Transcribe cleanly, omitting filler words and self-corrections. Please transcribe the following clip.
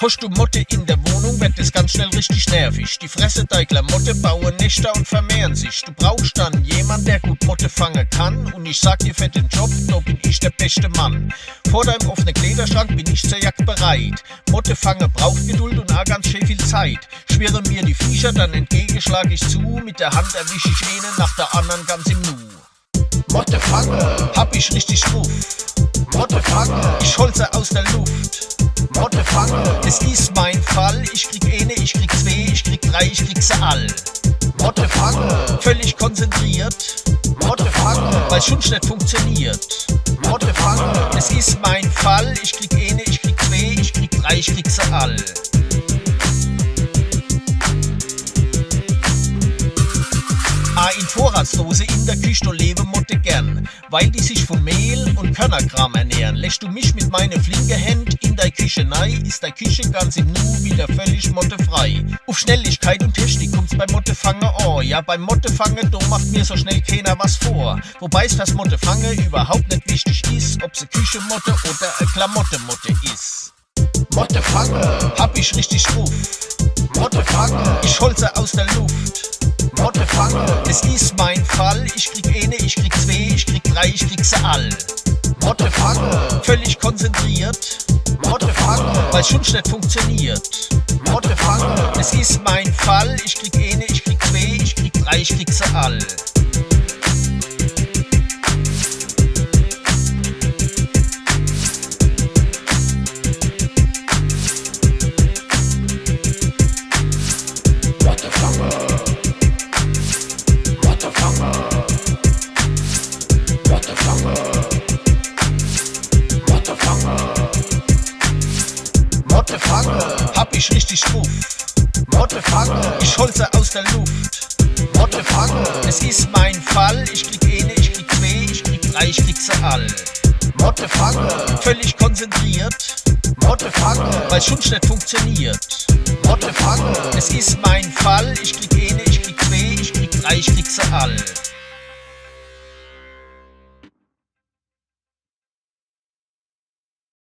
Hast du Motte in der Wohnung, wird es ganz schnell richtig nervig. Die Fresse deiner Klamotte bauen Nächte und vermehren sich. Du brauchst dann jemand, der gut Motte fangen kann. Und ich sag dir für den Job, da bin ich der beste Mann. Vor deinem offenen Kleiderschrank bin ich zur Jagd bereit. Motte fangen braucht Geduld und auch ganz schön viel Zeit. Schwirren mir die Viecher, dann entgegenschlag ich zu. Mit der Hand erwisch ich einen nach der anderen ganz im Nu. Motte fangen, hab ich richtig drauf. Motte fangen, ich hol sie aus der Luft. Motte fangen, es ist mein Fall. Ich krieg eine, ich krieg zwei, ich krieg drei, ich krieg sie all. Motte fangen, völlig konzentriert. Motte fangen, weil schon nicht funktioniert. Motte fangen, es ist mein Fall. Ich krieg eine, ich krieg zwei, ich krieg drei, ich krieg sie all. In Vorratsdose in der Küche, da lebe Motte gern, weil die sich von Mehl und Körnerkram ernähren. Lässt du mich mit meine flinke Hand in der Küche nei, ist der Küche ganz im Nu wieder völlig mottefrei. Auf Schnelligkeit und Technik kommt's beim Mottefangen an. Ja, beim Mottefangen, da macht mir so schnell keiner was vor. Wobei es fürs Mottefangen überhaupt nicht wichtig ist, ob's eine Küchenmotte oder eine Klamottenmotte ist. Motte fangen, hab ich richtig drauf. Motte fangen, ich hol sie aus der Luft. Motte fangen, es ist mein Fall. Ich krieg eine, ich krieg zwei, ich krieg drei, ich krieg sie all. Motte fangen, völlig konzentriert. Motte fangen, weil schon nicht funktioniert. Motte fangen, es ist mein Fall. Ich krieg eine, ich krieg zwei, ich krieg drei, ich krieg sie all. Motte fangen, hab ich richtig drauf. Motte fangen, ich hol sie aus der Luft. Motte fangen, es ist mein Fall. Ich krieg eine, ich krieg zwei, ich krieg drei, ich krieg sie all. Motte fangen, völlig konzentriert. Motte fangen, weil schon nicht funktioniert. Motte fangen, es ist mein Fall. Ich krieg eine, ich krieg zwei, ich krieg drei, ich krieg sie all.